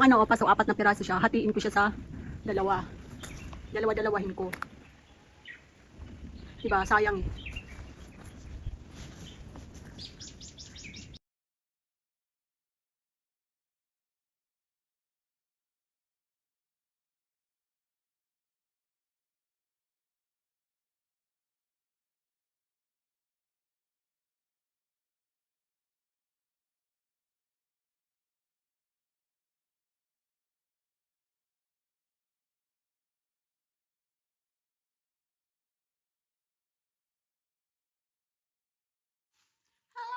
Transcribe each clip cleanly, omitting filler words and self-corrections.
Ano, paso 4 na piraso siya. Hatiin ko siya sa dalawa. Dalawa-dalawahin ko. Diba? Sayang eh.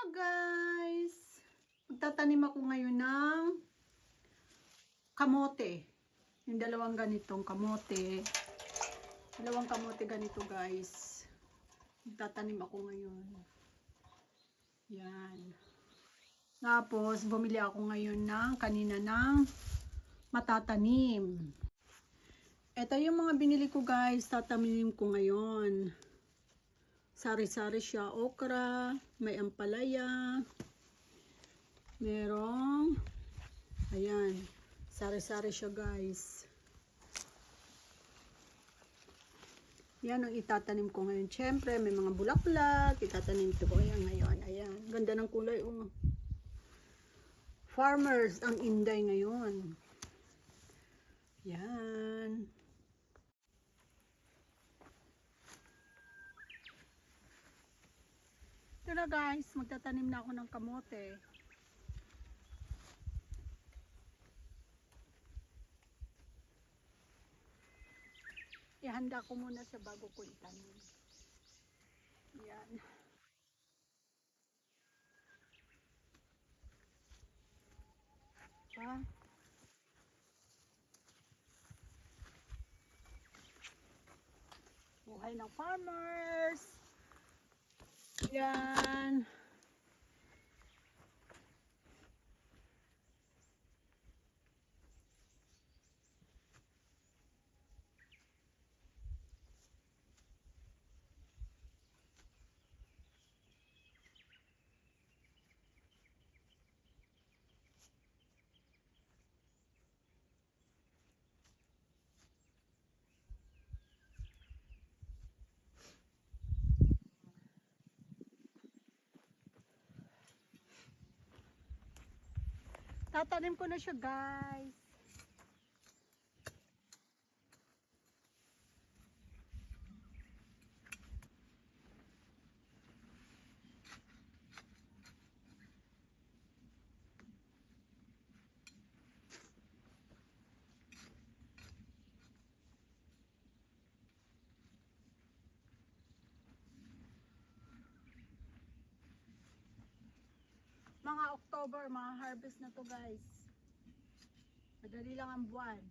Hello guys! Magtatanim ako ngayon ng kamote. Yung dalawang ganitong kamote. Dalawang kamote ganito guys. Magtatanim ako ngayon. Yan. Tapos, bumili ako ngayon ng kanina ng matatanim. Ito yung mga binili ko guys. Tataminim ko ngayon. Sari-sari siya. Okra. May ampalaya. Merong ayan. Sari-sari siya guys. Yan ang itatanim ko ngayon. Siyempre, may mga bulaklak. Itatanim ko yan ngayon. Ayan. Ganda ng kulay. Oh. Farmers ang Inday ngayon. Yan. Ito na guys. Magtatanim na ako ng kamote. Ihanda ko muna siya bago ko itanim. Yan. Pa. Buhay ng farmers. Yan. Tatanim ko na siya guys. Mga October, mga harvest na to guys. Madali lang ang buwan.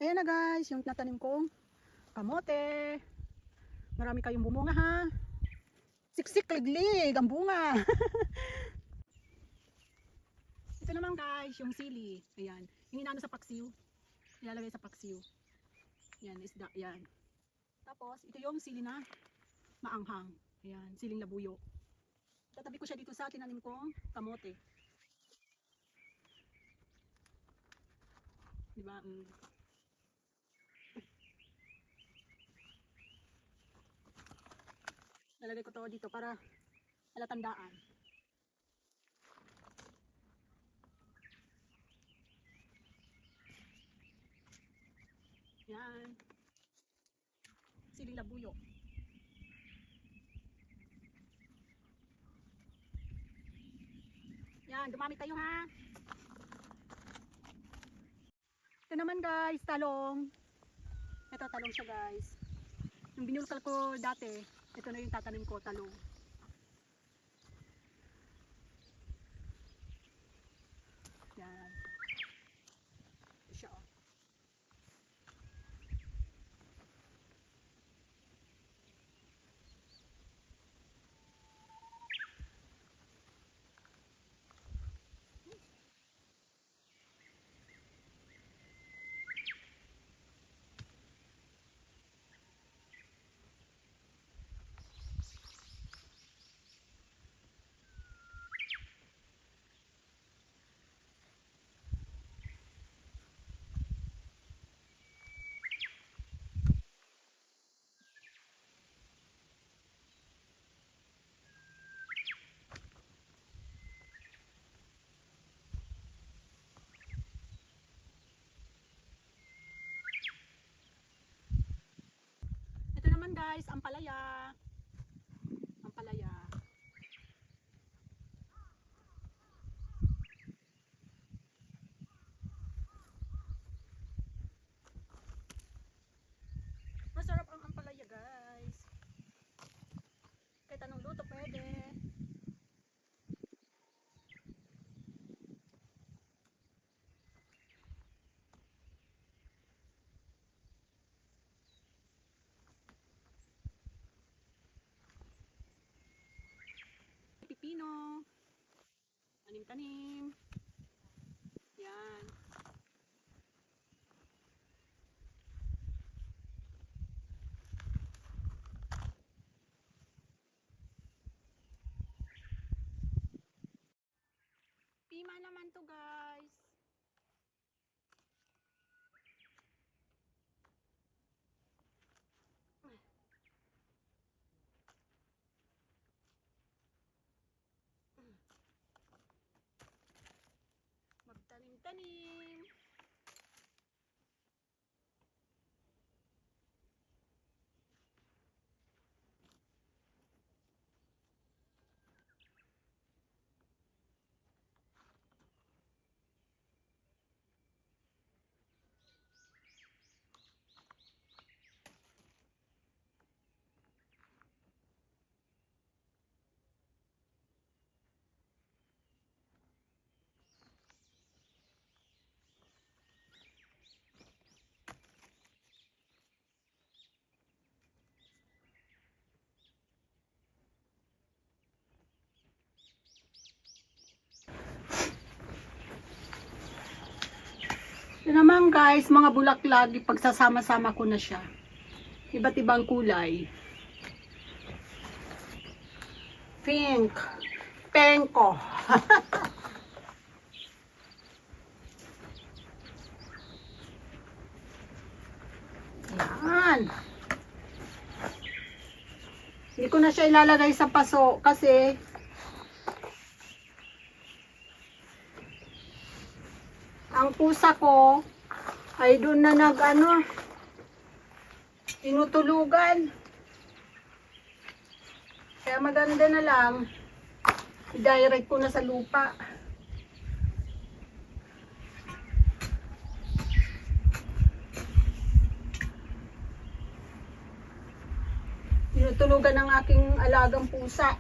Ayan na guys, yung natanim kong kamote. Marami kayong bumunga ha. Siksik liglig ang bunga. Ito naman guys, yung sili. Ayan, yung inaano sa paksiw. Ilalagay sa paksiw. Yan, isda, yan. Tapos, ito yung sili na maanghang. Ayan, siling labuyo. Tatabi ko siya dito sa tinanim kong kamote. Diba? Lalagay ko to dito para alatandaan. Yan. Siling labuyo. Yan, dumami kayo ha. Ito naman guys, talong. Ito talong siya guys. Yung binulkal ko dati, ito na yung tatanim ko, talong. Yan. Ito siya oh. Ito naman guys, ampalaya. Ampalaya. Masarap ang ampalaya guys. Kahit anong luto pwede. Pipino. Tanim-tanim. Yan. Pima naman to guys. Magtanim-tanim. Ito naman guys, mga bulaklak, ipagsasama-sama ko na siya. Iba't ibang kulay. Pink. Penko. Yan. Hindi ko na siya ilalagay sa paso kasi ang pusa ko ay doon na tinutulugan. Kaya maganda na lang i-direct ko na sa lupa. Tinutulugan ng aking alagang pusa.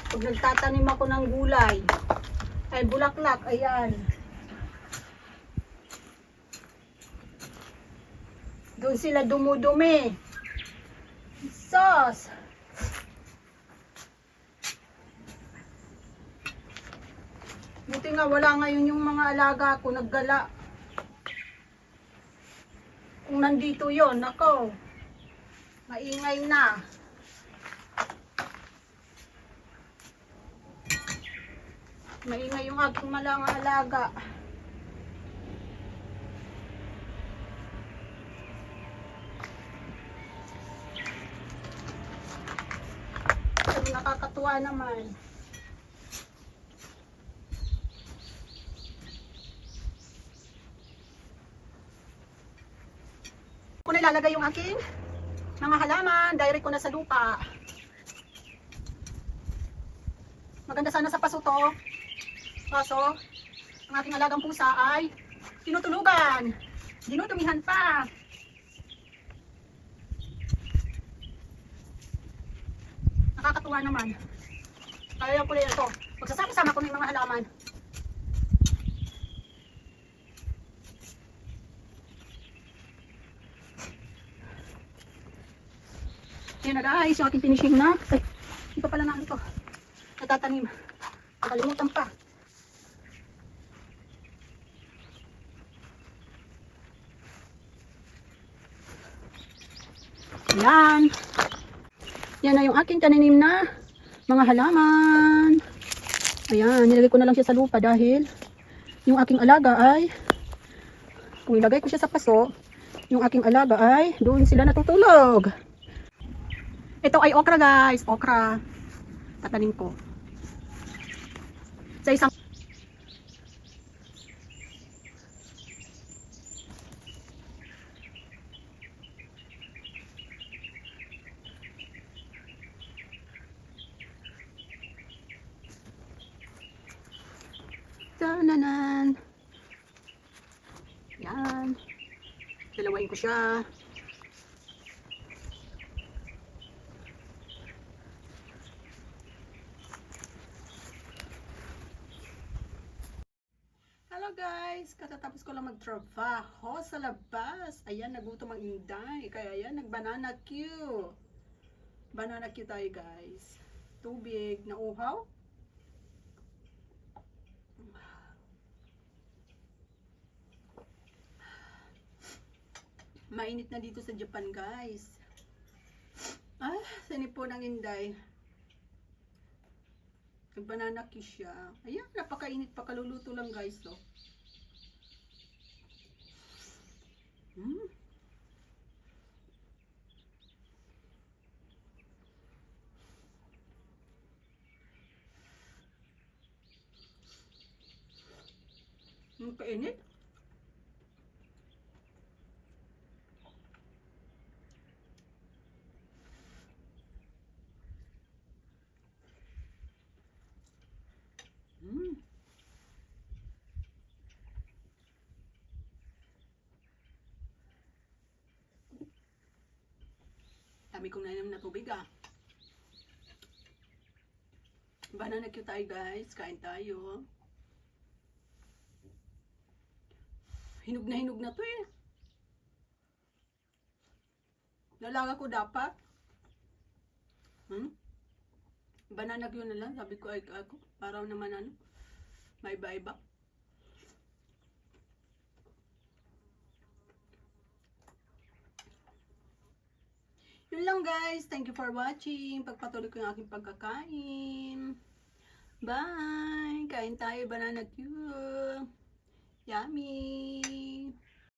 Pag nagtatanim ako ng gulay, ay bulaklak, ayan. Doon sila dumudumi. Sos! Buti nga wala ngayon yung mga alaga ko naggala. Kung nandito yon, ako, maingay na. Maingay yung aking malang alaga. Pero nakakatuwa naman. Kung nilalagay yung aking mga halaman, direct ko na sa lupa. Maganda sana sa paso to. Kaso, ang aking alagang pusa ay tinutulugan. Dinudumihan pa. Nakakatuwa naman. Kaya ko ito. Magsasama-sama ko ng mga halaman. Ayan na guys, yung aking finishing na. Ay, hindi pa pala na ito. Natatanim. Nakalimutan pa. Ayan. Yan na yung aking taninim na mga halaman. Ayan, nilagay ko na lang siya sa lupa dahil yung aking alaga ay, kung ilagay ko siya sa paso, yung aking alaga ay doon sila natutulog. Ito ay okra guys, okra. Tatanim ko. Sa isang tananan. Yan. Dalawain ko siya. Hello guys, katatapos ko lang magtrabaho sa labas. Ayan, nagutom ang Inday. Kaya ayan, nag-banana Q. Banana Q tayo guys. Tubig na uhaw. Mainit na dito sa Japan guys. Ah, sanipo ng Inday. Nag-banana Q siya. Ayan, napakainit pa, kaluluto lang guys. So. Ang kainit. Dami kong nainom na tubig ah. Banana Q tayo guys. Kain tayo. Hinog na to eh. Nalaga ko dapat. Banana Q na lang. Sabi ko ay ako. Para naman ano. Maiba-iba. Yun lang guys. Thank you for watching. Pagpatuloy ko yung aking pagkakain. Bye! Kain tayo, banana Q. Yummy!